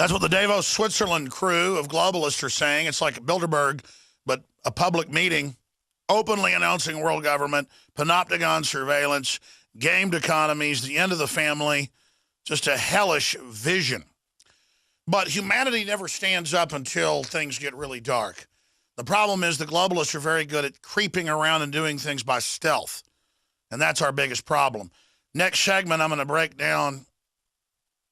That's what the Davos, Switzerland crew of globalists are saying. It's like Bilderberg, but a public meeting openly announcing world government, panopticon surveillance, gamed economies, the end of the family, just a hellish vision. But humanity never stands up until things get really dark. The problem is the globalists are very good at creeping around and doing things by stealth. And that's our biggest problem. Next segment, I'm going to break down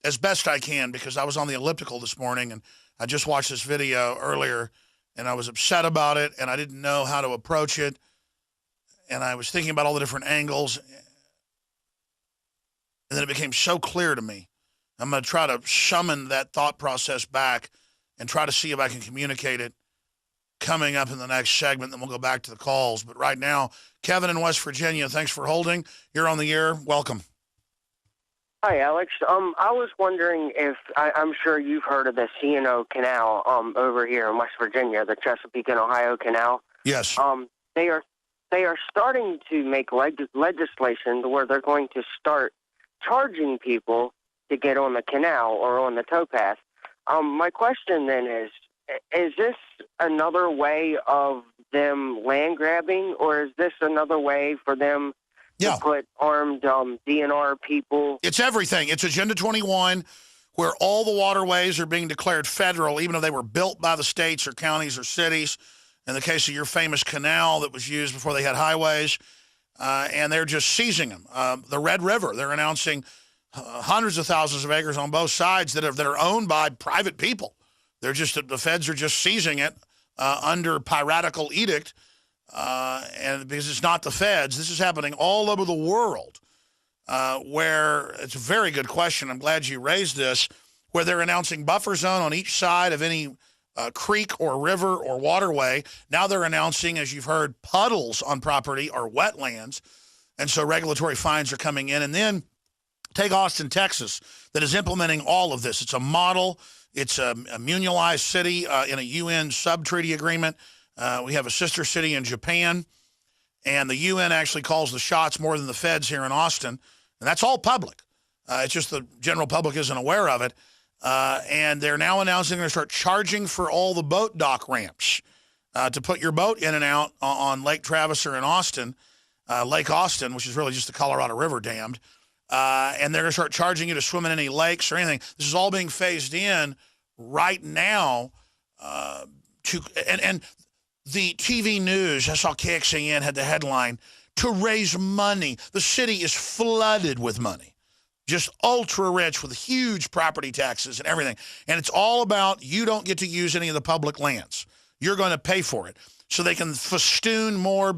as best I can because I was on the elliptical this morning and I just watched this video earlier and I was upset about it and I didn't know how to approach it. And I was thinking about all the different angles. And then it became so clear to me. I'm going to try to summon that thought process back and try to see if I can communicate it coming up in the next segment. Then we'll go back to the calls. But right now, Kevin in West Virginia, thanks for holding. You're on the air. Welcome. Hi, Alex. I was wondering if I'm sure you've heard of the C&O Canal over here in West Virginia, the Chesapeake and Ohio Canal. Yes. They are starting to make legislation where they're going to start charging people to get on the canal or on the towpath. My question then is this another way of them land grabbing, or is this another way for them to put armed DNR people? It's everything. It's Agenda 21, where all the waterways are being declared federal, even if they were built by the states or counties or cities. In the case of your famous canal that was used before they had highways, and they're just seizing them. The Red River, they're announcing hundreds of thousands of acres on both sides that are owned by private people. They're just the feds are just seizing it under piratical edict, and because it's not the feds. This is happening all over the world. Where it's a very good question. I'm glad you raised this. Where they're announcing buffer zone on each side of any creek or river or waterway. Now they're announcing, as you've heard, puddles on property or wetlands, and so regulatory fines are coming in. And then take Austin, Texas, that is implementing all of this. It's a model. It's a munalized city in a UN sub-treaty agreement. We have a sister city in Japan, and the UN actually calls the shots more than the feds here in Austin, and that's all public. It's just the general public isn't aware of it, and they're now announcing they're going to start charging for all the boat dock ramps to put your boat in and out on Lake Travis or in Austin, Lake Austin, which is really just the Colorado River dammed. And they're going to start charging you to swim in any lakes or anything. This is all being phased in right now. And the TV news, I saw KXAN had the headline, to raise money. The city is flooded with money, just ultra rich with huge property taxes and everything. And it's all about you don't get to use any of the public lands. You're going to pay for it so they can festoon more.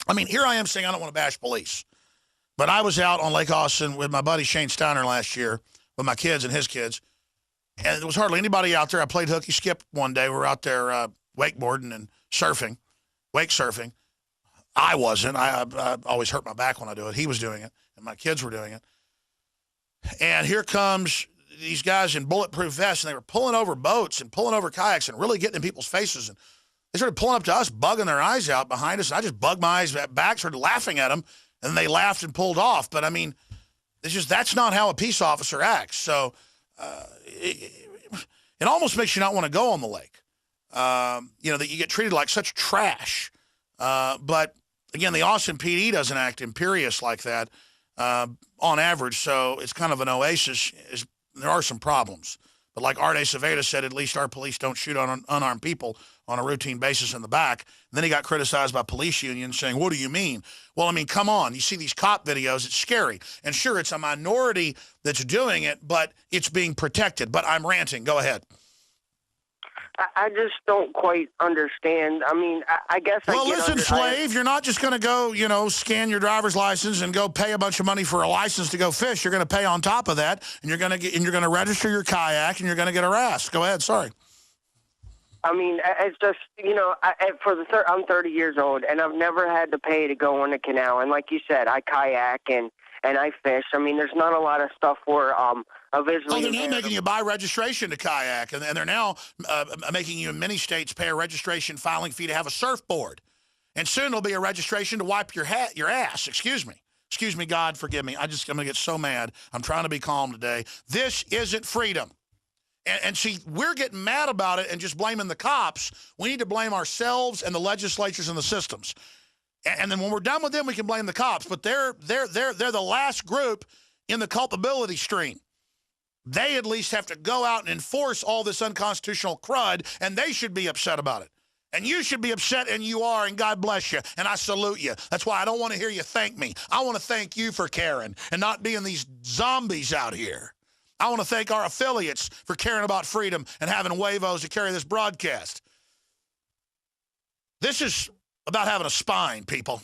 I mean, here I am saying I don't want to bash police. But I was out on Lake Austin with my buddy Shane Steiner last year with my kids and his kids, and there was hardly anybody out there. I played hooky skip one day. We were out there wakeboarding and surfing, wake surfing. I wasn't. I always hurt my back when I do it. He was doing it, and my kids were doing it. And here comes these guys in bulletproof vests, and they were pulling over boats and pulling over kayaks and really getting in people's faces. And they started pulling up to us, bugging their eyes out behind us. And I just bugged my eyes back, started laughing at them. And they laughed and pulled off. But, I mean, that's not how a peace officer acts. So it almost makes you not want to go on the lake, that you get treated like such trash. But, again, the Austin PD doesn't act imperious like that on average. So it's kind of an oasis. There are some problems. But like Arte Saveda said, at least our police don't shoot on unarmed people on a routine basis in the back. And then he got criticized by police unions saying, what do you mean? Well, I mean, come on. You see these cop videos, it's scary. And sure, it's a minority that's doing it, but it's being protected. But I'm ranting. Go ahead. I just don't quite understand. I mean, I guess Well, listen, slave, you're not just going to go, scan your driver's license and go pay a bunch of money for a license to go fish. You're going to pay on top of that, and you're going to register your kayak, and you're going to get harassed. Go ahead. Sorry. I mean, it's just, I'm 30 years old, and I've never had to pay to go on the canal. And like you said, I kayak and I fish. I mean, there's not a lot of stuff for visually. Oh, they're now making you buy registration to kayak, and they're now making you in many states pay a registration filing fee to have a surfboard. And soon there'll be a registration to wipe your ass. Excuse me, God, forgive me. I'm going to get so mad. I'm trying to be calm today. This isn't freedom. And see, we're getting mad about it and just blaming the cops. We need to blame ourselves and the legislatures and the systems. And then when we're done with them, we can blame the cops. But they're the last group in the culpability stream. They at least have to go out and enforce all this unconstitutional crud, and they should be upset about it. And you should be upset, and you are, and God bless you, and I salute you. That's why I don't want to hear you thank me. I want to thank you for caring and not being these zombies out here. I want to thank our affiliates for caring about freedom and having huevos to carry this broadcast. This is about having a spine, people.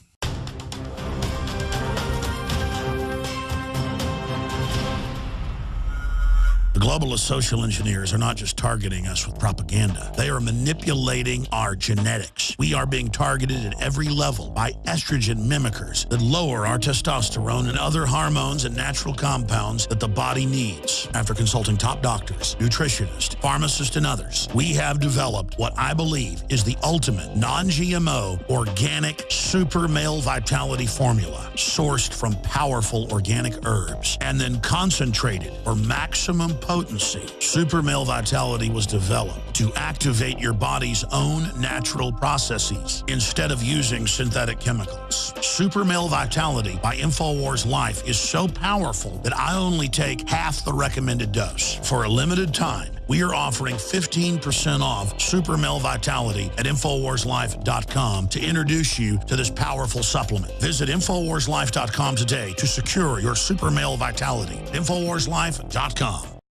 The globalist social engineers are not just targeting us with propaganda. They are manipulating our genetics. We are being targeted at every level by estrogen mimickers that lower our testosterone and other hormones and natural compounds that the body needs. After consulting top doctors, nutritionists, pharmacists, and others, we have developed what I believe is the ultimate non-GMO organic super male vitality formula sourced from powerful organic herbs and then concentrated for maximum potency. Super Male Vitality was developed to activate your body's own natural processes instead of using synthetic chemicals. Super Male Vitality by InfoWars Life is so powerful that I only take half the recommended dose. For a limited time, we are offering 15% off Super Male Vitality at InfoWarsLife.com to introduce you to this powerful supplement. Visit InfoWarsLife.com today to secure your Super Male Vitality. InfoWarsLife.com.